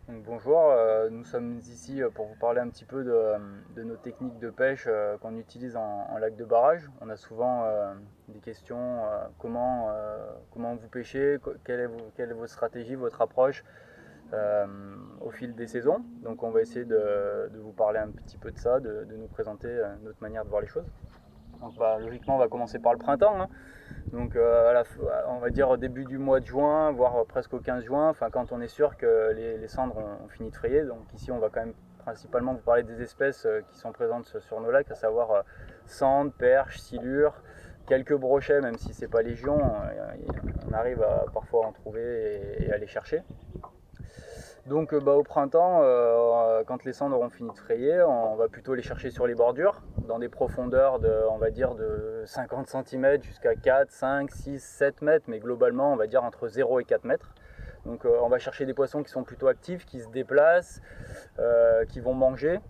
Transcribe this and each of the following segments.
Donc bonjour, nous sommes ici pour vous parler un petit peu de nos techniques de pêche qu'on utilise en lac de barrage. On a souvent des questions, comment vous pêchez, quelle est votre stratégie, votre approche au fil des saisons. Donc on va essayer de vous parler un petit peu de ça, de nous présenter notre manière de voir les choses. Donc logiquement on va commencer par le printemps, hein. Donc on va dire au début du mois de juin, voire presque au 15 juin, enfin quand on est sûr que les cendres ont fini de frayer. Donc ici on va quand même principalement vous parler des espèces qui sont présentes sur nos lacs, à savoir sandres, perches, silures, quelques brochets, même si c'est pas légion, on arrive à parfois en trouver et à les chercher. Donc au printemps, quand les cendres auront fini de frayer, on va plutôt les chercher sur les bordures, dans des profondeurs on va dire de 50 cm jusqu'à 4, 5, 6, 7 mètres, mais globalement on va dire entre 0 et 4 mètres. Donc on va chercher des poissons qui sont plutôt actifs, qui se déplacent, qui vont manger.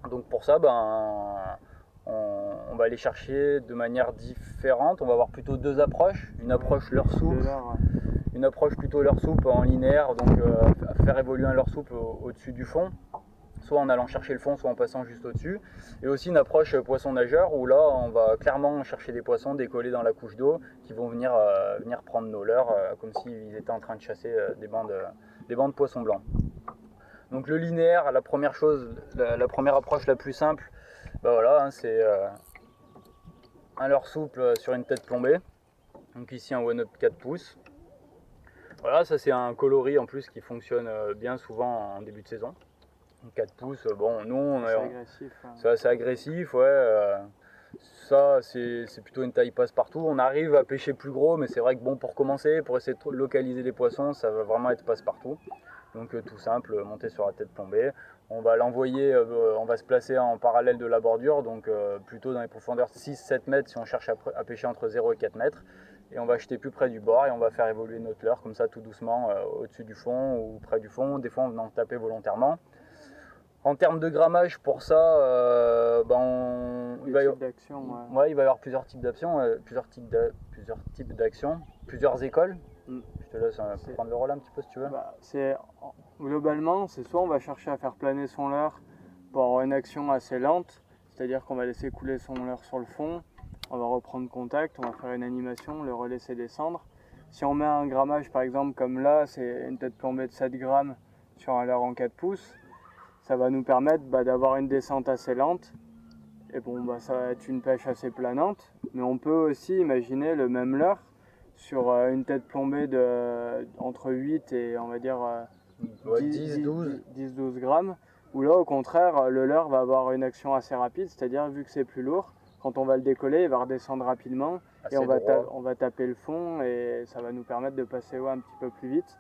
Donc pour ça, on va les chercher de manière différente. On va avoir plutôt deux approches. Une approche leurre soupe, une approche plutôt leurre soupe en linéaire, donc faire évoluer un leurre soupe au-dessus du fond, soit en allant chercher le fond, soit en passant juste au-dessus. Et aussi une approche poisson nageur, où là on va clairement chercher des poissons décollés dans la couche d'eau qui vont venir prendre nos leurres comme s'ils étaient en train de chasser des bancs de poissons blancs. Donc le linéaire, la première chose, la première approche la plus simple, voilà, hein, c'est un leurre souple sur une tête plombée. Donc ici un one-up 4 pouces. Voilà, ça c'est un coloris en plus qui fonctionne bien souvent en début de saison. 4 pouces, bon, nous, c'est agressif. C'est assez agressif, ouais. Ça, c'est plutôt une taille passe-partout. On arrive à pêcher plus gros, mais c'est vrai que bon, pour commencer, pour essayer de localiser les poissons, ça va vraiment être passe-partout. Donc tout simple, monter sur la tête plombée. On va l'envoyer, on va se placer en parallèle de la bordure, donc plutôt dans les profondeurs 6-7 mètres si on cherche à pêcher entre 0 et 4 mètres. Et on va jeter plus près du bord et on va faire évoluer notre leurre comme ça tout doucement au-dessus du fond ou près du fond, des fois en venant taper volontairement. En termes de grammage, pour ça, il va y avoir plusieurs types d'actions, plusieurs types d'actions, plusieurs écoles. Je te laisse prendre le rôle un petit peu si tu veux. Globalement, c'est soit on va chercher à faire planer son leurre pour avoir une action assez lente, c'est-à-dire qu'on va laisser couler son leurre sur le fond, on va reprendre contact, on va faire une animation, le relaisser descendre. Si on met un grammage par exemple comme là, c'est une tête plombée de 7 grammes sur un leurre en 4 pouces, ça va nous permettre d'avoir une descente assez lente. Et bon, ça va être une pêche assez planante, mais on peut aussi imaginer le même leurre sur une tête plombée entre 8 et on va dire 10-12 grammes, où là au contraire le leurre va avoir une action assez rapide, c'est-à-dire vu que c'est plus lourd, quand on va le décoller, il va redescendre rapidement et on va taper le fond et ça va nous permettre de passer un petit peu plus vite.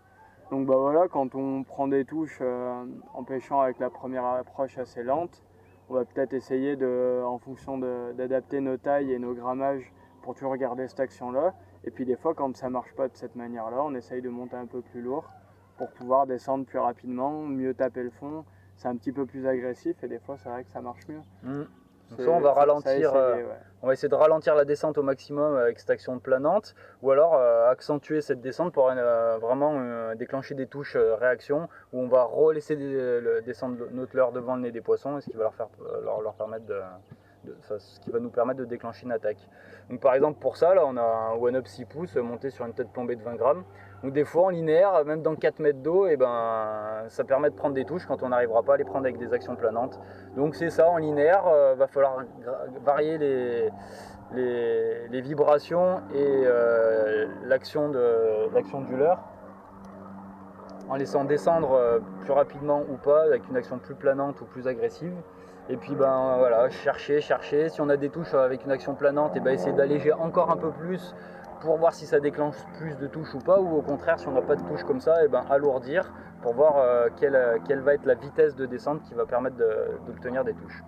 Donc voilà, quand on prend des touches en pêchant avec la première approche assez lente, on va peut-être essayer en fonction d'adapter nos tailles et nos grammages pour toujours garder cette action-là. Et puis des fois, quand ça marche pas de cette manière-là, on essaye de monter un peu plus lourd pour pouvoir descendre plus rapidement, mieux taper le fond. C'est un petit peu plus agressif et des fois, c'est vrai que ça marche mieux. Donc soit on va ralentir, on va essayer de ralentir la descente au maximum avec cette action planante, ou alors accentuer cette descente pour vraiment déclencher des touches réaction, où on va relaisser descendre notre leurre devant le nez des poissons, et ce qui va leur permettre ce qui va nous permettre de déclencher une attaque. Donc par exemple pour ça, là on a un one-up 6 pouces monté sur une tête plombée de 20 grammes. Donc des fois en linéaire, même dans 4 mètres d'eau, ça permet de prendre des touches quand on n'arrivera pas à les prendre avec des actions planantes. Donc c'est ça, en linéaire, va falloir varier les vibrations et l'action du leurre, en laissant descendre plus rapidement ou pas, avec une action plus planante ou plus agressive. Et puis voilà, chercher. Si on a des touches avec une action planante, et essayer d'alléger encore un peu plus pour voir si ça déclenche plus de touches ou pas, ou au contraire, si on n'a pas de touches comme ça, alourdir pour voir quelle va être la vitesse de descente qui va permettre d'obtenir des touches.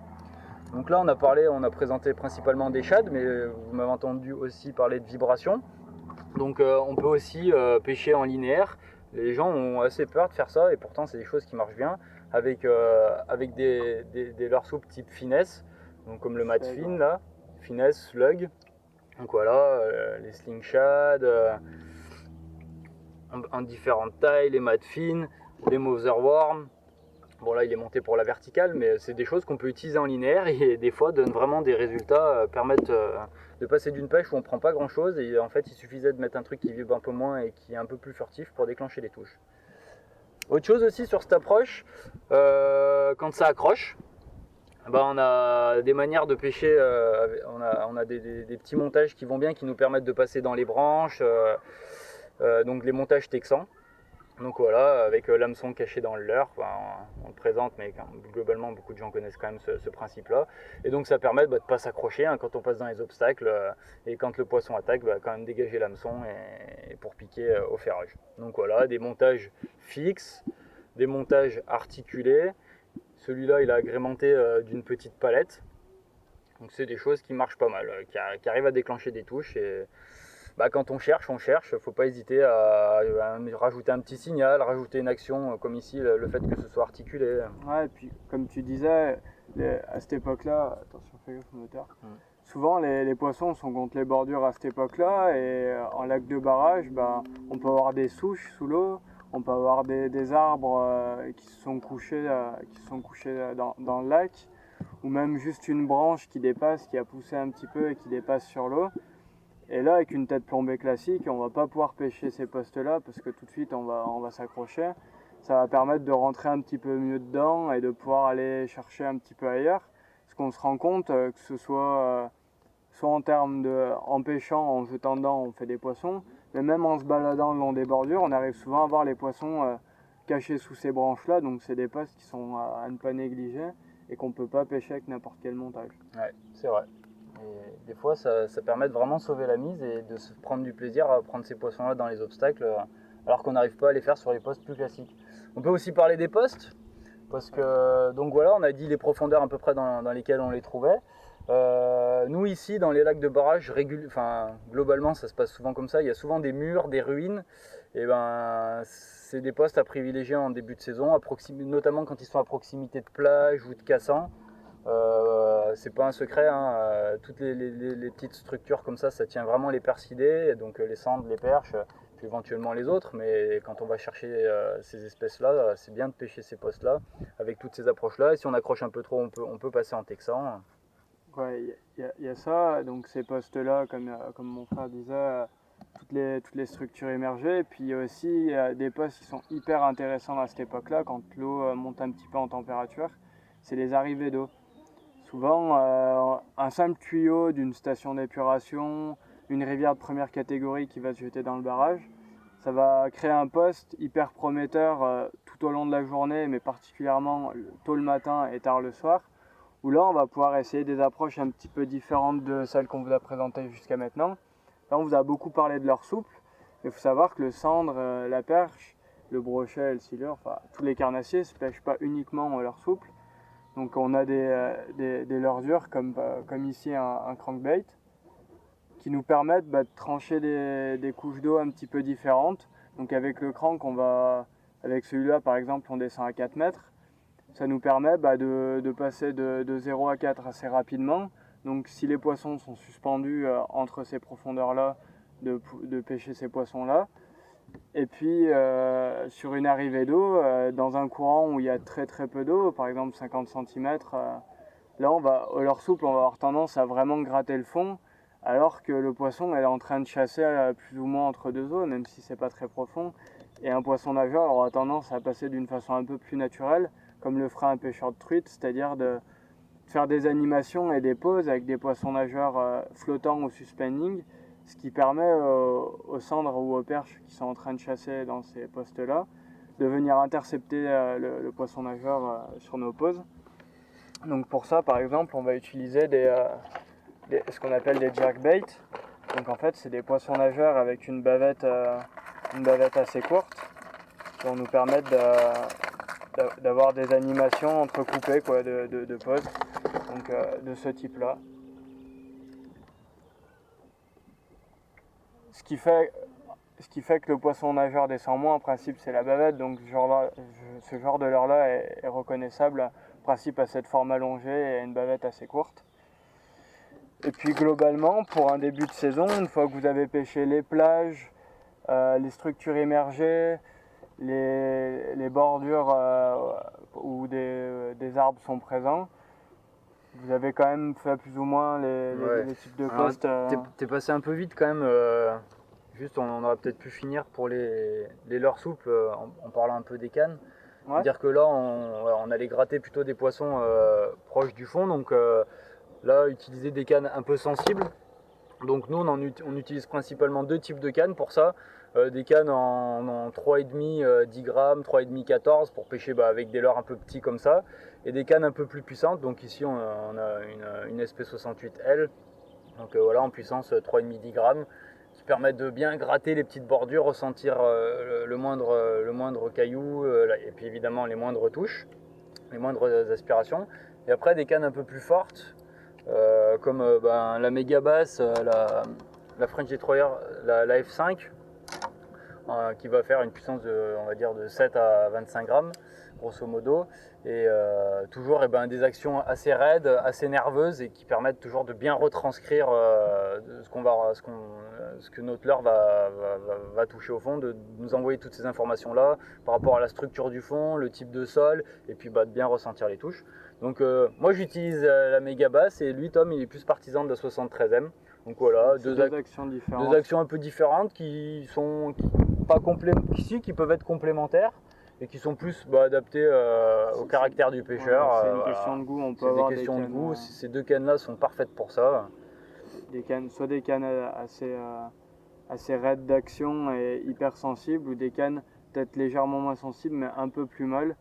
Donc là, on a présenté principalement des shad, mais vous m'avez entendu aussi parler de vibrations. Donc on peut aussi pêcher en linéaire. Les gens ont assez peur de faire ça, et pourtant c'est des choses qui marchent bien avec des leurres souples type finesse, donc comme le mat fin là, finesse, slug. Donc voilà, les sling shad en différentes tailles, les mat fin. des motherworms. Bon là il est monté pour la verticale, mais c'est des choses qu'on peut utiliser en linéaire et des fois donnent vraiment des résultats, permettent de passer d'une pêche où on prend pas grand chose et en fait il suffisait de mettre un truc qui vibre un peu moins et qui est un peu plus furtif pour déclencher les touches. Autre chose aussi sur cette approche, quand ça accroche, on a des manières de pêcher, on a des petits montages qui vont bien, qui nous permettent de passer dans les branches, donc les montages texans. Donc voilà, avec l'hameçon caché dans le leurre, on le présente, mais globalement beaucoup de gens connaissent quand même ce principe-là. Et donc ça permet de ne pas s'accrocher quand on passe dans les obstacles, et quand le poisson attaque, quand même dégager l'hameçon et pour piquer au ferrage. Donc voilà, des montages fixes, des montages articulés. Celui-là il est agrémenté d'une petite palette. Donc c'est des choses qui marchent pas mal, qui arrivent à déclencher des touches. Et quand on cherche, faut pas hésiter à rajouter un petit signal, rajouter une action, comme ici, le fait que ce soit articulé. Ouais, et puis comme tu disais, à cette époque-là, attention, fais gaffe au moteur. Souvent les poissons sont contre les bordures à cette époque-là, et en lac de barrage, on peut avoir des souches sous l'eau, on peut avoir des arbres qui se sont couchés dans le lac, ou même juste une branche qui dépasse, qui a poussé un petit peu et qui dépasse sur l'eau. Et là, avec une tête plombée classique, on va pas pouvoir pêcher ces postes-là parce que tout de suite on va s'accrocher. Ça va permettre de rentrer un petit peu mieux dedans et de pouvoir aller chercher un petit peu ailleurs. Parce qu'on se rend compte que ce soit en termes en pêchant, en jetant dedans, on fait des poissons, mais même en se baladant le long des bordures, on arrive souvent à voir les poissons cachés sous ces branches-là. Donc c'est des postes qui sont à ne pas négliger et qu'on peut pas pêcher avec n'importe quel montage. Ouais, c'est vrai. Et des fois, ça permet de vraiment sauver la mise et de se prendre du plaisir à prendre ces poissons-là dans les obstacles, alors qu'on n'arrive pas à les faire sur les postes plus classiques. On peut aussi parler des postes, parce que donc voilà, on a dit les profondeurs à peu près dans lesquelles on les trouvait. Nous ici, dans les lacs de barrage, globalement, ça se passe souvent comme ça. Il y a souvent des murs, des ruines. Et c'est des postes à privilégier en début de saison, notamment quand ils sont à proximité de plages ou de cassants. C'est pas un secret, toutes les petites structures comme ça tient vraiment les percidés, donc les sandres, les perches, puis éventuellement les autres. Mais quand on va chercher ces espèces-là, c'est bien de pêcher ces postes-là avec toutes ces approches-là. Et si on accroche un peu trop, on peut passer en texan. Ouais, il y a ça, donc ces postes-là, comme mon frère disait, toutes les structures émergées. Et puis il y a aussi des postes qui sont hyper intéressants à cette époque-là, quand l'eau monte un petit peu en température, c'est les arrivées d'eau. Souvent, un simple tuyau d'une station d'épuration, une rivière de première catégorie qui va se jeter dans le barrage, ça va créer un poste hyper prometteur tout au long de la journée, mais particulièrement tôt le matin et tard le soir, où là on va pouvoir essayer des approches un petit peu différentes de celles qu'on vous a présentées jusqu'à maintenant. Là on vous a beaucoup parlé de leur souple, mais il faut savoir que le sandre, la perche, le brochet, le silure, tous les carnassiers ne se pêchent pas uniquement leur souple. Donc on a des leurres dures comme ici un crankbait qui nous permettent de trancher des couches d'eau un petit peu différentes. Donc avec le crank, avec celui-là par exemple, on descend à 4 mètres. Ça nous permet de passer de 0 à 4 assez rapidement. Donc si les poissons sont suspendus entre ces profondeurs-là, de pêcher ces poissons-là. Et puis sur une arrivée d'eau, dans un courant où il y a très très peu d'eau, par exemple 50 cm, là au leurre souple, on va avoir tendance à vraiment gratter le fond, alors que le poisson est en train de chasser plus ou moins entre deux eaux, même si c'est pas très profond. Et un poisson nageur aura tendance à passer d'une façon un peu plus naturelle, comme le ferait un pêcheur de truite, c'est-à-dire de faire des animations et des pauses avec des poissons nageurs flottants ou suspending, ce qui permet aux sandres ou aux perches qui sont en train de chasser dans ces postes-là de venir intercepter le poisson nageur sur nos pauses. Donc pour ça, par exemple, on va utiliser ce qu'on appelle des jerkbaits. Donc en fait, c'est des poissons nageurs avec une bavette assez courte qui vont nous permettre d'avoir des animations entrecoupées de pauses, donc de ce type-là. Ce qui fait que le poisson nageur descend moins, en principe, c'est la bavette. Donc ce genre de leurre-là est reconnaissable, en principe, à cette forme allongée et à une bavette assez courte. Et puis globalement, pour un début de saison, une fois que vous avez pêché les plages, les structures émergées, les bordures où des arbres sont présents. Vous avez quand même fait plus ou moins les types de postes. T'es passé un peu vite quand même. Juste, on aurait peut-être pu finir pour les leurres souples en parlant un peu des cannes. Ouais. Dire que là, on allait gratter plutôt des poissons proches du fond. Donc là, utiliser des cannes un peu sensibles. Donc nous, on utilise principalement 2 types de cannes pour ça. Des cannes en 3,5 10 grammes, 3,5 14 pour pêcher avec des leurres un peu petits comme ça. Et des cannes un peu plus puissantes. Donc ici, on a une SP68L. Donc voilà, en puissance 3,5 10 grammes. Qui permettent de bien gratter les petites bordures, ressentir le moindre caillou et puis évidemment les moindres touches, les moindres aspirations. Et après des cannes un peu plus fortes comme la méga basse, la French Destroyer, la F5 qui va faire une puissance de 7 à 25 grammes grosso modo, et toujours des actions assez raides, assez nerveuses et qui permettent toujours de bien retranscrire ce que notre leurre va toucher au fond, de nous envoyer toutes ces informations là par rapport à la structure du fond, le type de sol, et puis de bien ressentir les touches. Donc moi j'utilise la méga basse et lui Tom il est plus partisan de la 73e. Donc voilà, deux actions un peu différentes qui peuvent être complémentaires et qui sont plus assez au caractère du pêcheur. C'est une question de goût, on peut avoir des questions de goût. Ces 2 cannes là sont parfaites pour ça. Soit des cannes assez raides d'action et hyper sensibles, ou des cannes peut-être légèrement moins sensibles mais un peu plus molles.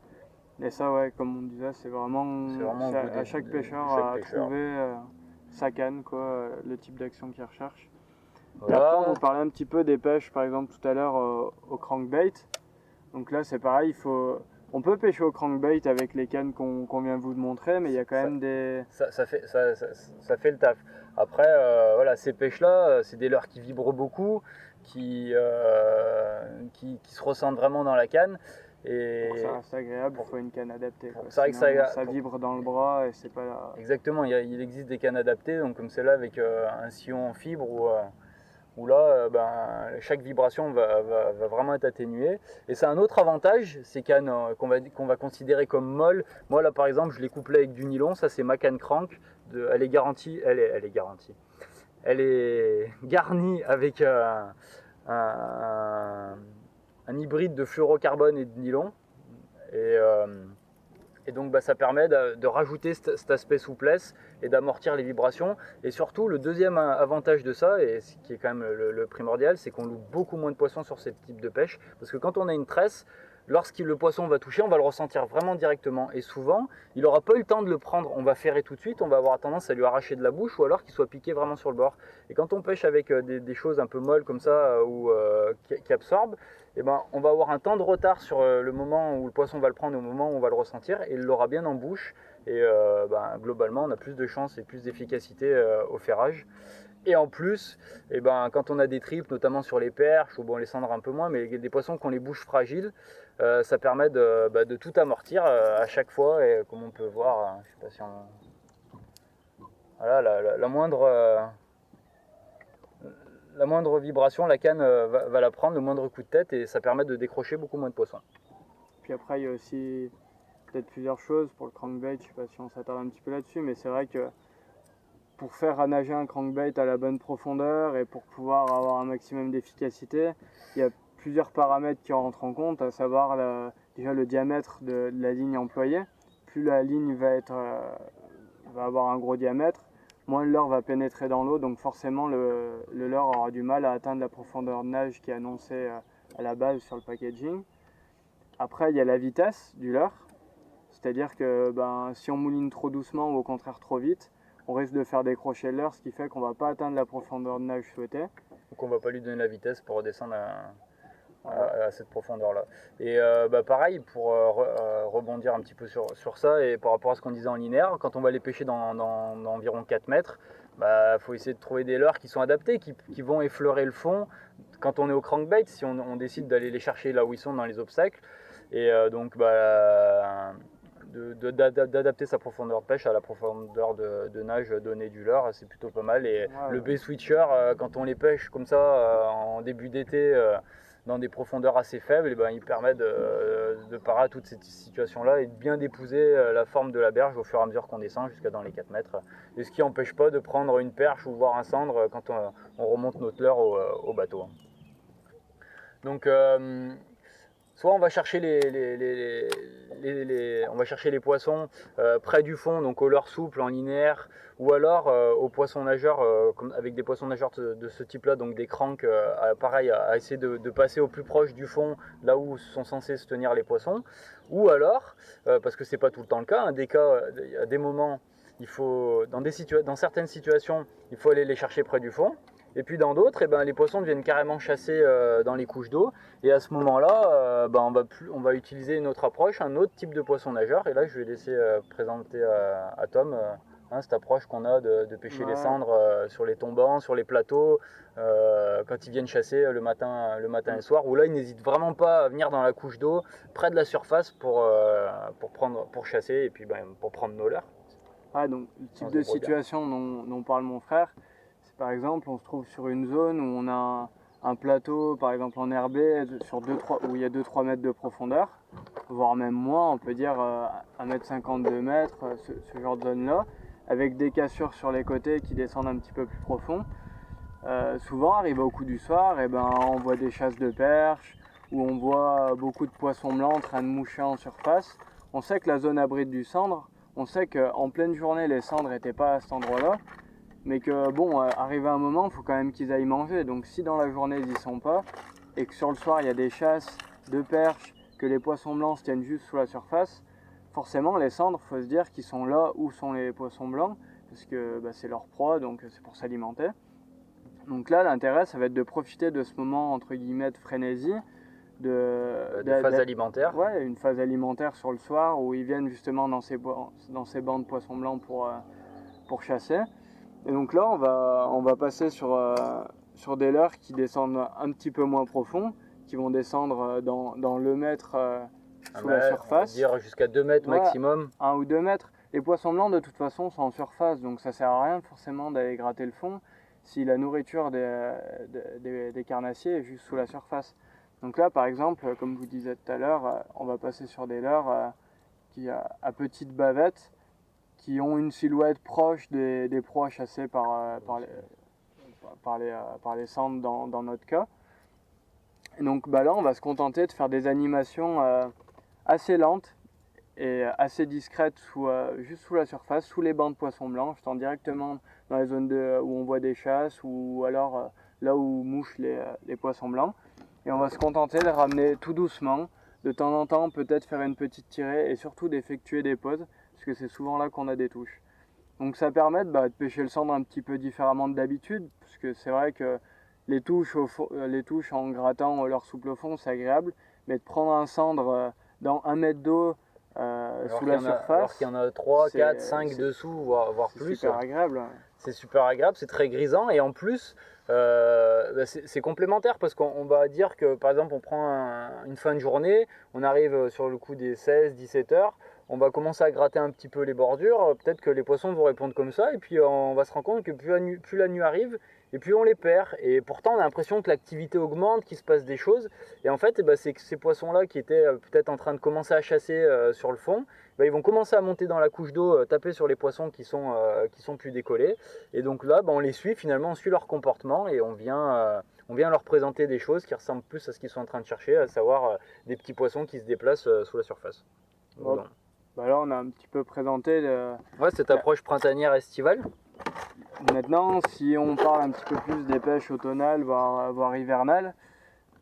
Et ça, comme on disait, c'est vraiment à chaque pêcheur à trouver sa canne, le type d'action qu'il recherche. Voilà. Et après, on vous parlait un petit peu des pêches, par exemple tout à l'heure au crankbait. Donc là, c'est pareil, on peut pêcher au crankbait avec les cannes qu'on vient de vous montrer, mais il y a quand même des... Ça fait le taf. Après, ces pêches-là, c'est des leurres qui vibrent beaucoup, qui se ressentent vraiment dans la canne. Et pour que ça reste agréable, il faut une canne adaptée. Ça vibre dans le bras et c'est pas... Exactement, il existe des cannes adaptées, donc comme celle-là avec un sillon en fibre où là, chaque vibration va vraiment être atténuée. Et c'est un autre avantage, ces cannes qu'on va considérer comme molles. Moi là par exemple, je les couplais avec du nylon, ça c'est ma canne crank, elle est garantie. Elle est garnie avec un hybride de fluorocarbone et de nylon, et donc ça permet de rajouter cet aspect souplesse et d'amortir les vibrations. Et surtout, le deuxième avantage de ça, et ce qui est quand même le primordial, c'est qu'on loupe beaucoup moins de poissons sur ce type de pêche, parce que quand on a une tresse, lorsque le poisson va toucher, on va le ressentir vraiment directement, et souvent il n'aura pas eu le temps de le prendre, on va ferrer tout de suite, on va avoir tendance à lui arracher de la bouche, ou alors qu'il soit piqué vraiment sur le bord. Et quand on pêche avec des choses un peu molles comme ça, ou qui absorbent, on va avoir un temps de retard sur le moment où le poisson va le prendre et au moment où on va le ressentir, et il l'aura bien en bouche, et globalement on a plus de chance et plus d'efficacité au ferrage. Et en plus, quand on a des tripes, notamment sur les perches, ou les cendres un peu moins, mais des poissons qui ont les bouches fragiles, ça permet de tout amortir à chaque fois. Et comme on peut voir, je sais pas si on... Voilà, la moindre vibration, la canne va la prendre, le moindre coup de tête, et ça permet de décrocher beaucoup moins de poissons. Puis après, il y a aussi peut-être plusieurs choses pour le crankbait, je sais pas si on s'attarde un petit peu là-dessus, mais c'est vrai que pour faire nager un crankbait à la bonne profondeur et pour pouvoir avoir un maximum d'efficacité, il y a plusieurs paramètres qui rentrent en compte, à savoir déjà le diamètre de la ligne employée. Plus la ligne va avoir un gros diamètre, moins le leurre va pénétrer dans l'eau, donc forcément le leurre aura du mal à atteindre la profondeur de nage qui est annoncée à la base sur le packaging. Après, il y a la vitesse du leurre, c'est-à-dire que si on mouline trop doucement ou au contraire trop vite, on risque de faire décrocher le leurre, ce qui fait qu'on ne va pas atteindre la profondeur de nage souhaitée. Donc on ne va pas lui donner la vitesse pour redescendre à cette profondeur-là. Et pareil, pour rebondir un petit peu sur ça, et par rapport à ce qu'on disait en linéaire, quand on va les pêcher dans environ 4 mètres, faut essayer de trouver des leurres qui sont adaptés, qui vont effleurer le fond. Quand on est au crankbait, si on décide d'aller les chercher là où ils sont dans les obstacles, et d'adapter sa profondeur de pêche à la profondeur de nage donnée du leurre, c'est plutôt pas mal. Et le bait switcher, quand on les pêche comme ça en début d'été, dans des profondeurs assez faibles, et ben, il permet de parer à toutes ces situations-là et de bien d'épouser la forme de la berge au fur et à mesure qu'on descend jusqu'à dans les 4 mètres. Et ce qui n'empêche pas de prendre une perche ou voir un cendre quand on remonte notre leurre au bateau. Donc soit on va chercher les poissons près du fond, donc au leurre souple, en linéaire, ou alors aux poissons nageurs, avec des poissons nageurs de ce type-là, donc des cranks, pareil, à essayer de passer au plus proche du fond, là où sont censés se tenir les poissons. Ou alors, parce que c'est pas tout le temps le cas, à des moments, il faut, dans certaines situations, il faut aller les chercher près du fond. Et puis dans d'autres, les poissons deviennent carrément chassés dans les couches d'eau. Et à ce moment-là, on va utiliser une autre approche, un autre type de poisson nageur. Et là, je vais laisser présenter à Tom cette approche qu'on a de pêcher les cendres sur les tombants, sur les plateaux, quand ils viennent chasser le matin et le soir. Où là, ils n'hésitent vraiment pas à venir dans la couche d'eau, près de la surface, pour chasser et puis pour prendre nos leurres. Ah, donc le type de situation dont parle mon frère, par exemple, on se trouve sur une zone où on a un plateau, par exemple en herbé, où il y a 2-3 mètres de profondeur, voire même moins, on peut dire 1,50 m, 2 mètres, ce genre de zone-là, avec des cassures sur les côtés qui descendent un petit peu plus profond. Souvent, arrivé au coup du soir, on voit des chasses de perches, où on voit beaucoup de poissons blancs en train de moucher en surface. On sait que la zone abrite du cendre, on sait qu'en pleine journée, les cendres n'étaient pas à cet endroit-là, mais que bon, arrivé à un moment, il faut quand même qu'ils aillent manger. Donc si dans la journée ils y sont pas, et que sur le soir il y a des chasses de perches, que les poissons blancs se tiennent juste sous la surface, forcément les cendres, il faut se dire qu'ils sont là où sont les poissons blancs, parce que c'est leur proie, donc c'est pour s'alimenter. Donc là, l'intérêt, ça va être de profiter de ce moment, entre guillemets, de frénésie, de phase alimentaire. Ouais, une phase alimentaire sur le soir, où ils viennent justement dans ces bancs de poissons blancs pour chasser. Et donc là, on va passer sur des leurres qui descendent un petit peu moins profond, qui vont descendre dans le mètre sous la surface. On va dire jusqu'à 2 mètres maximum. 1 ou 2 mètres. Les poissons blancs, de toute façon, sont en surface, donc ça sert à rien forcément d'aller gratter le fond si la nourriture des carnassiers est juste sous la surface. Donc là, par exemple, comme vous disiez tout à l'heure, on va passer sur des leurres à petite bavette, qui ont une silhouette proche des proies chassées par les cendres dans notre cas. Et donc là, on va se contenter de faire des animations assez lentes et assez discrètes juste sous la surface, sous les bancs de poissons blancs, jetant directement dans les zones où on voit des chasses ou alors là où mouchent les poissons blancs. Et on va se contenter de ramener tout doucement, de temps en temps peut-être faire une petite tirée et surtout d'effectuer des pauses, parce que c'est souvent là qu'on a des touches. Donc ça permet de pêcher le cendre un petit peu différemment de d'habitude, parce que c'est vrai que les touches en grattant leur souple au fond, c'est agréable, mais de prendre un cendre dans 1 mètre d'eau sous la surface, alors qu'il y en a 3, 4, 5 dessous, voire plus. C'est super agréable. C'est super agréable, c'est très grisant, et en plus c'est complémentaire, parce qu'on va dire que par exemple on prend une fin de journée, on arrive sur le coup des 16-17 heures, on va commencer à gratter un petit peu les bordures, peut-être que les poissons vont répondre comme ça, et puis on va se rendre compte que plus la nuit arrive, et puis on les perd. Et pourtant on a l'impression que l'activité augmente, qu'il se passe des choses, et en fait c'est que ces poissons-là qui étaient peut-être en train de commencer à chasser sur le fond, ils vont commencer à monter dans la couche d'eau, taper sur les poissons qui sont plus décollés, et donc là on les suit, finalement on suit leur comportement, et on vient leur présenter des choses qui ressemblent plus à ce qu'ils sont en train de chercher, à savoir des petits poissons qui se déplacent sous la surface. Bon. Là on a un petit peu présenté cette approche printanière estivale. Maintenant, si on parle un petit peu plus des pêches automnales, voire hivernales,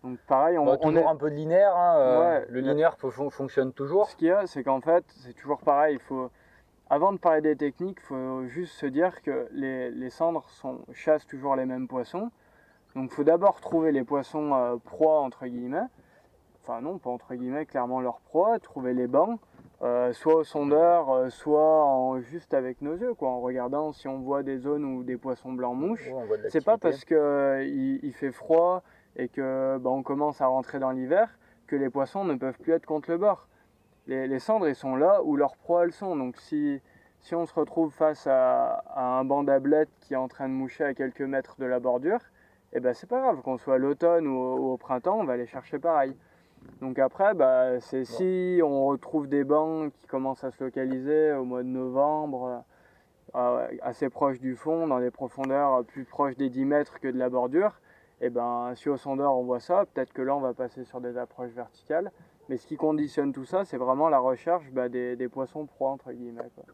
donc pareil, on est un peu de linéaire, le linéaire fonctionne toujours. Ce qu'il y a, c'est qu'en fait, c'est toujours pareil. Avant de parler des techniques, il faut juste se dire que les cendres chassent toujours les mêmes poissons. Donc il faut d'abord trouver les poissons proies, entre guillemets. Enfin non, pas entre guillemets, clairement leur proie, trouver les bancs. Soit au sondeur, soit juste avec nos yeux, en regardant si on voit des zones où des poissons blancs mouchent. C'est pas parce qu'il fait froid et que on commence à rentrer dans l'hiver que les poissons ne peuvent plus être contre le bord. Les cendres, ils sont là où leurs proies elles sont. Donc si on se retrouve face à un banc d'ablettes qui est en train de moucher à quelques mètres de la bordure, et ben c'est pas grave, qu'on soit à l'automne ou au printemps, on va les chercher pareil. Donc après, c'est si on retrouve des bancs qui commencent à se localiser au mois de novembre, assez proches du fond, dans des profondeurs plus proches des 10 mètres que de la bordure, et si au sondeur on voit ça, peut-être que là on va passer sur des approches verticales. Mais ce qui conditionne tout ça, c'est vraiment la recherche des poissons proies, entre guillemets, quoi.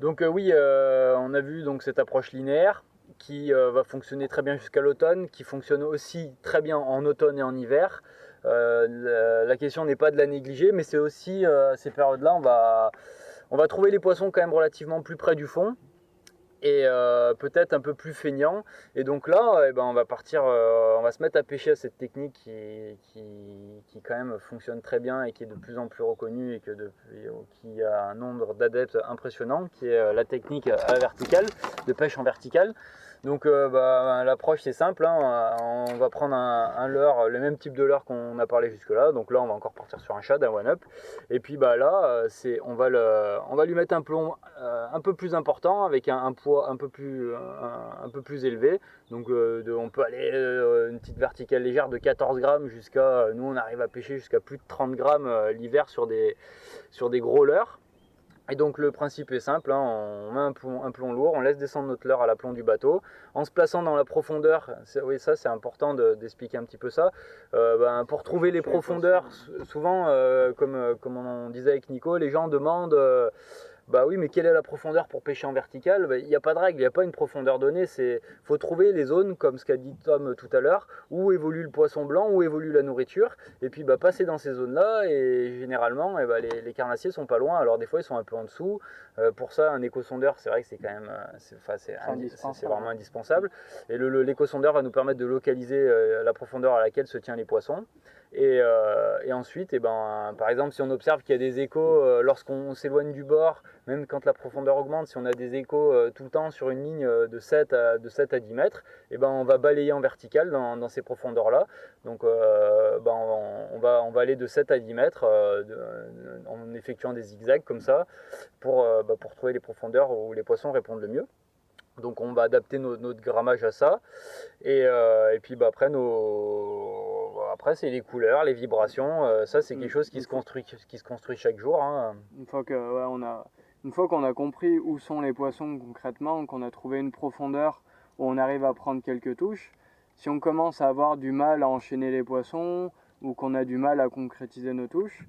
Donc oui, on a vu donc cette approche linéaire qui va fonctionner très bien jusqu'à l'automne, qui fonctionne aussi très bien en automne et en hiver. La question n'est pas de la négliger, mais c'est aussi ces périodes-là, on va trouver les poissons quand même relativement plus près du fond et peut-être un peu plus feignant, et donc là on va partir, on va se mettre à pêcher à cette technique qui quand même fonctionne très bien et qui est de plus en plus reconnue et qui a un nombre d'adeptes impressionnant, qui est la technique à la verticale, de pêche en verticale. Donc l'approche c'est simple, hein. On va prendre un leurre, le même type de leurre qu'on a parlé jusque là, donc là on va encore partir sur un shad, un one up, et puis là on va lui mettre un plomb un peu plus important, avec un poids un peu plus élevé, donc on peut aller une petite verticale légère de 14 grammes jusqu'à, nous on arrive à pêcher jusqu'à plus de 30 grammes l'hiver sur des gros leurres. Et donc le principe est simple, hein, on met un plomb lourd, on laisse descendre notre leurre à l'aplomb du bateau, en se plaçant dans la profondeur. Oui, ça c'est important d'expliquer un petit peu ça. Pour trouver les profondeurs, souvent, comme on disait avec Nico, les gens demandent oui, mais quelle est la profondeur pour pêcher en vertical? Il n'y a pas de règle, il n'y a pas une profondeur donnée. Il faut trouver les zones, comme ce qu'a dit Tom tout à l'heure, où évolue le poisson blanc, où évolue la nourriture, et puis passer dans ces zones-là, et généralement les carnassiers sont pas loin. Alors des fois ils sont un peu en dessous. Pour ça, un éco-sondeur, c'est vrai que c'est quand même c'est vraiment indispensable. Et l'éco-sondeur va nous permettre de localiser la profondeur à laquelle se tiennent les poissons. Et ensuite, par exemple, si on observe qu'il y a des échos lorsqu'on s'éloigne du bord, même quand la profondeur augmente, si on a des échos tout le temps sur une ligne de 7 à 10 mètres, on va balayer en vertical dans ces profondeurs-là. Donc on va aller de 7 à 10 mètres en effectuant des zigzags comme ça pour trouver les profondeurs où les poissons répondent le mieux. Donc on va adapter notre grammage à ça, et puis après c'est les couleurs, les vibrations, ça c'est quelque chose qui se construit chaque jour, hein. Une fois qu'on a compris où sont les poissons concrètement, qu'on a trouvé une profondeur où on arrive à prendre quelques touches, si on commence à avoir du mal à enchaîner les poissons ou qu'on a du mal à concrétiser nos touches,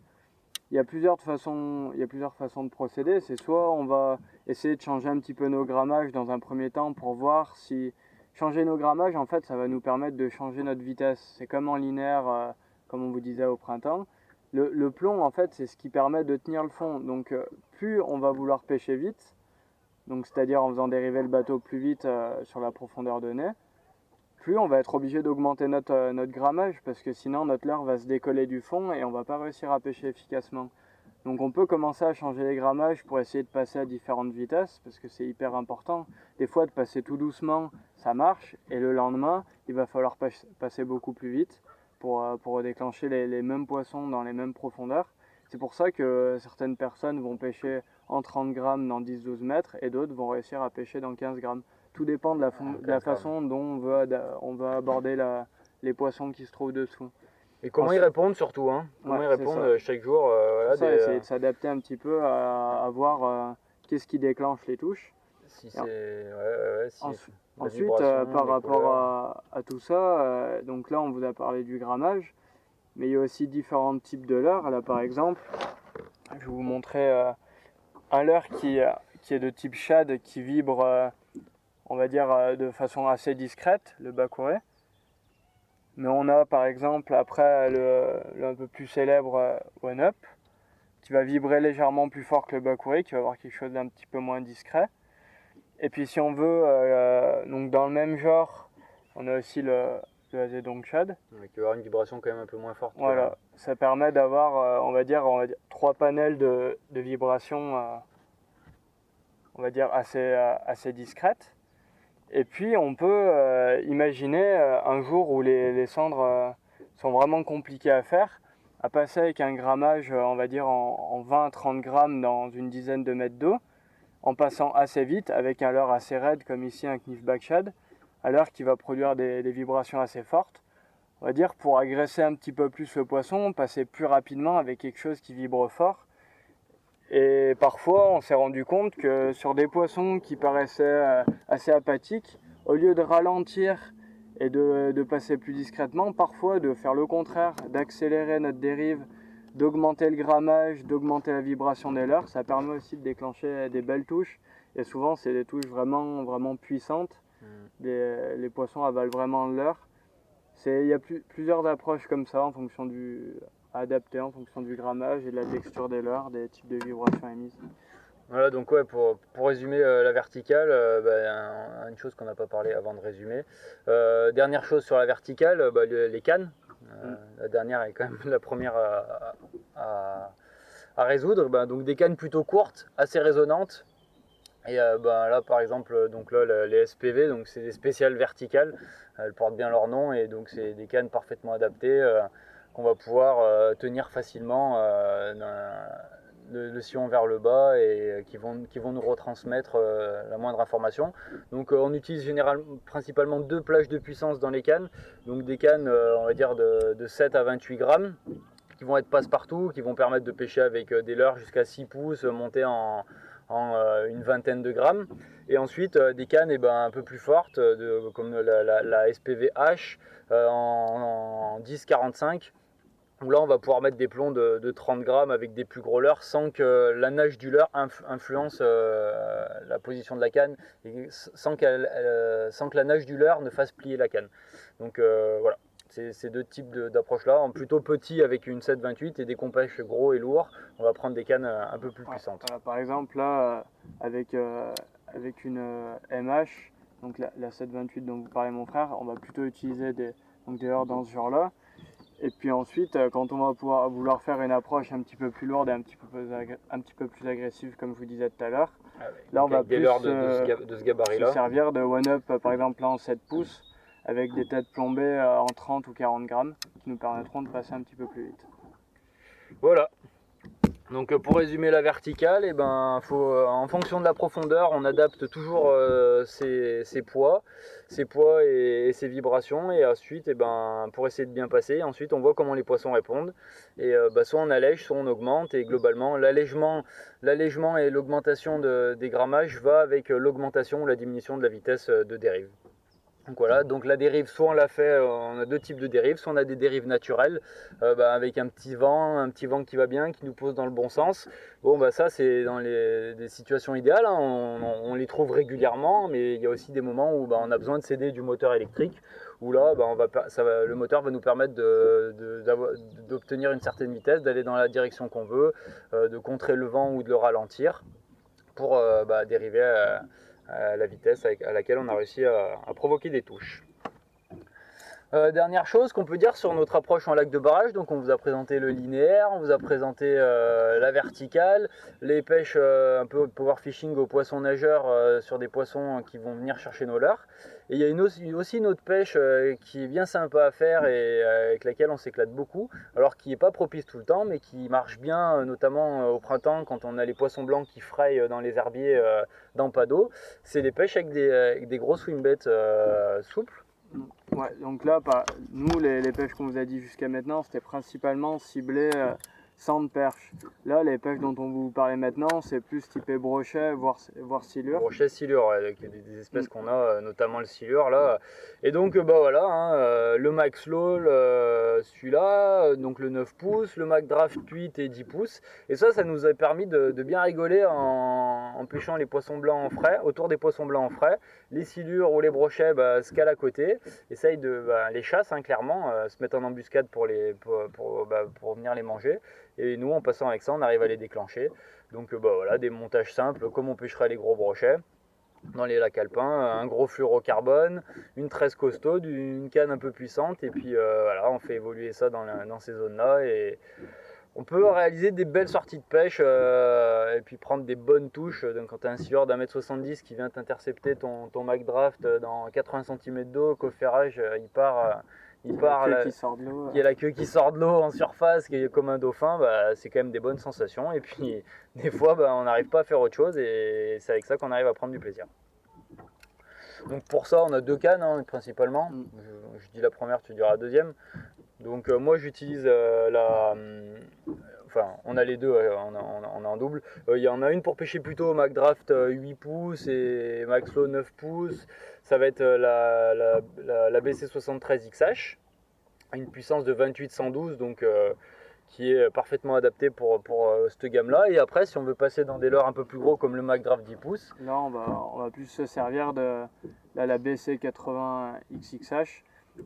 il y a plusieurs façons de procéder. C'est soit on va essayer de changer un petit peu nos grammages dans un premier temps pour voir si... Changer nos grammages, en fait, ça va nous permettre de changer notre vitesse. C'est comme en linéaire, comme on vous disait au printemps. Le plomb, en fait, c'est ce qui permet de tenir le fond. Donc, plus on va vouloir pêcher vite, donc c'est-à-dire en faisant dériver le bateau plus vite sur la profondeur donnée, plus on va être obligé d'augmenter notre grammage, parce que sinon notre leurre va se décoller du fond et on va pas réussir à pêcher efficacement. Donc on peut commencer à changer les grammages pour essayer de passer à différentes vitesses, parce que c'est hyper important. Des fois de passer tout doucement, ça marche, et le lendemain, il va falloir passer beaucoup plus vite pour déclencher les mêmes poissons dans les mêmes profondeurs. C'est pour ça que certaines personnes vont pêcher en 30 grammes dans 10-12 mètres, et d'autres vont réussir à pêcher dans 15 grammes. Tout dépend de la façon dont on veut aborder les poissons qui se trouvent dessous. Et comment ils répondent surtout, hein. Comment ils répondent chaque jour. Essayer de s'adapter un petit peu à voir qu'est-ce qui déclenche les touches. Ensuite, par rapport à tout ça, donc là on vous a parlé du grammage, mais il y a aussi différents types de leurres. Là par exemple, je vais vous montrer un leurre qui est de type shad, qui vibre, on va dire, de façon assez discrète, le bakouré. Mais on a par exemple après le un peu plus célèbre One Up, qui va vibrer légèrement plus fort que le bakouré, qui va avoir quelque chose d'un petit peu moins discret. Et puis si on veut, donc dans le même genre, on a aussi le Azedong Shad. Qui va avoir une vibration quand même un peu moins forte. Voilà, ça permet d'avoir, on va dire 3 panels de vibrations, on va dire assez discrètes. Et puis on peut imaginer un jour où les cendres sont vraiment compliquées à faire, à passer avec un grammage, on va dire en 20-30 grammes dans une dizaine de mètres d'eau, en passant assez vite avec un leurre assez raide comme ici un Knifback Shad, à leurre qui va produire des vibrations assez fortes. On va dire pour agresser un petit peu plus le poisson, passer plus rapidement avec quelque chose qui vibre fort. Et parfois, on s'est rendu compte que sur des poissons qui paraissaient assez apathiques, au lieu de ralentir et de passer plus discrètement, parfois de faire le contraire, d'accélérer notre dérive, d'augmenter le grammage, d'augmenter la vibration des leurres, ça permet aussi de déclencher des belles touches. Et souvent, c'est des touches vraiment, vraiment puissantes. Les poissons avalent vraiment le leurre. Il y a plusieurs approches comme ça adaptées en fonction du grammage et de la texture des leurres, des types de vibrations émises. Voilà, donc ouais, pour résumer la verticale, une chose qu'on n'a pas parlé avant de résumer. Dernière chose sur la verticale, les cannes. La dernière est quand même la première à résoudre. Donc des cannes plutôt courtes, assez résonantes. Et là par exemple, donc là, les SPV, donc c'est des spéciales verticales. Elles portent bien leur nom et donc c'est des cannes parfaitement adaptées qu'on va pouvoir tenir facilement le sillon vers le bas et qui vont nous retransmettre la moindre information. Donc on utilise principalement 2 plages de puissance dans les cannes, donc des cannes on va dire de 7 à 28 grammes qui vont être passe-partout, qui vont permettre de pêcher avec des leurres jusqu'à 6 pouces montés en une vingtaine de grammes, et ensuite des cannes un peu plus fortes comme la SPV H en 10-45, où là on va pouvoir mettre des plombs de 30 grammes avec des plus gros leurres sans que la nage du leurre influence la position de la canne et sans que la nage du leurre ne fasse plier la canne. Donc voilà, c'est ces 2 types d'approches là, en plutôt petit avec une 7-28 et des qu'on pêche gros et lourds, on va prendre des cannes un peu plus puissantes. Voilà, par exemple là avec une MH, donc la 7-28 dont vous parlez mon frère, on va plutôt utiliser des leurres dans ce genre là. Et puis ensuite, quand on va vouloir faire une approche un petit peu plus lourde et un petit peu plus agressive, comme je vous disais tout à l'heure, là on va plus de ce gabarit-là se servir de one-up, par exemple là en 7 pouces, avec des têtes plombées en 30 ou 40 grammes, qui nous permettront de passer un petit peu plus vite. Voilà. Donc pour résumer la verticale, en fonction de la profondeur, on adapte toujours ses poids et ses vibrations, et ensuite pour essayer de bien passer, ensuite on voit comment les poissons répondent, et soit on allège, soit on augmente, et globalement l'allègement et l'augmentation des grammages va avec l'augmentation ou la diminution de la vitesse de dérive. Donc voilà, donc la dérive, soit on a 2 types de dérives, soit on a des dérives naturelles avec un petit vent qui va bien, qui nous pose dans le bon sens. Bon ça c'est dans des situations idéales, hein, on les trouve régulièrement, mais il y a aussi des moments où on a besoin de s'aider du moteur électrique, où là le moteur va nous permettre d'obtenir une certaine vitesse, d'aller dans la direction qu'on veut, de contrer le vent ou de le ralentir pour dériver à la vitesse à laquelle on a réussi à provoquer des touches. Dernière chose qu'on peut dire sur notre approche en lac de barrage, donc on vous a présenté le linéaire, on vous a présenté la verticale, les pêches un peu power fishing aux poissons nageurs sur des poissons qui vont venir chercher nos leurres. Et il y a aussi une autre pêche qui est bien sympa à faire et avec laquelle on s'éclate beaucoup, alors qui n'est pas propice tout le temps, mais qui marche bien notamment au printemps quand on a les poissons blancs qui frayent dans les herbiers dans pas d'eau. C'est des pêches avec des gros swimbaits souples. Ouais, donc là, nous, les pêches qu'on vous a dit jusqu'à maintenant, c'était principalement ciblé sans de perche. Là, les pêches dont on vous parlait maintenant, c'est plus typé brochet, voire silure. Brochet, silure, avec des espèces qu'on a, notamment le silure là. Et donc, voilà, hein, le Max Low, celui-là, donc le 9 pouces, le Mac Draft 8 et 10 pouces. Et ça nous a permis de bien rigoler en pêchant les poissons blancs en frais, autour des poissons blancs en frais. Les silures ou les brochets se calent à côté, essayent les chassent, hein, clairement, se mettent en embuscade pour venir les manger. Et nous, en passant avec ça, on arrive à les déclencher. Donc voilà, des montages simples, comme on pêcherait les gros brochets dans les lacs alpins, un gros fluorocarbone, une tresse costaud, une canne un peu puissante, et puis voilà, on fait évoluer ça dans ces zones-là, et on peut réaliser des belles sorties de pêche et puis prendre des bonnes touches. Donc quand tu as un silure d'1m70 qui vient t'intercepter ton Mac Draft dans 80 cm d'eau, qu'au ferrage, il part, il y a la queue qui sort de l'eau en surface, qui est comme un dauphin, c'est quand même des bonnes sensations. Et puis des fois, on n'arrive pas à faire autre chose, et c'est avec ça qu'on arrive à prendre du plaisir. Donc pour ça, on a 2 cannes hein, principalement. Je dis la première, tu diras la deuxième. Donc moi, j'utilise enfin, on a les deux, on a en double. Il y en a une pour pêcher plutôt McDraft 8 pouces et Maxflow 9 pouces. Ça va être la BC73 XH, une puissance de 28-112, donc qui est parfaitement adaptée pour cette gamme-là. Et après, si on veut passer dans des leurres un peu plus gros comme le McDraft 10 pouces, là on va plus se servir de la BC80 XXH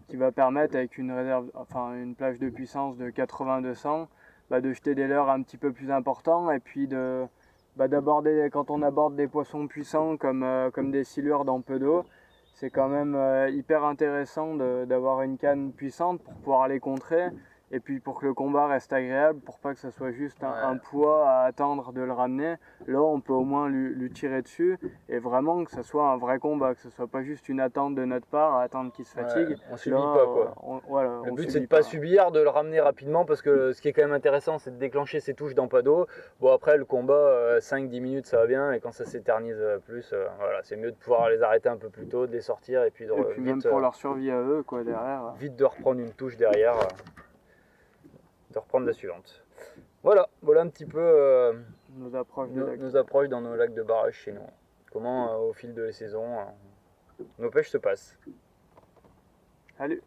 qui va permettre avec une plage de puissance de 80-200 de jeter des leurres un petit peu plus importants et puis d'aborder, quand on aborde des poissons puissants comme des silures dans peu d'eau, c'est quand même hyper intéressant d'avoir une canne puissante pour pouvoir les contrer et puis pour que le combat reste agréable, pour pas que ça soit juste un poids à attendre de le ramener. Là on peut au moins lui tirer dessus et vraiment que ça soit un vrai combat, que ce soit pas juste une attente de notre part à attendre qu'il se fatigue. On subit pas quoi. Le but c'est de pas subir, de le ramener rapidement parce que ce qui est quand même intéressant c'est de déclencher ses touches dans pas d'eau. Bon après le combat 5-10 minutes ça va bien et quand ça s'éternise plus, voilà, c'est mieux de pouvoir les arrêter un peu plus tôt, de les sortir et puis vite, même pour leur survie à eux quoi derrière. Vite de reprendre une touche derrière. De reprendre la suivante. Voilà un petit peu nos approches dans nos lacs de barrage chez nous. Comment au fil de la saison nos pêches se passent. Salut.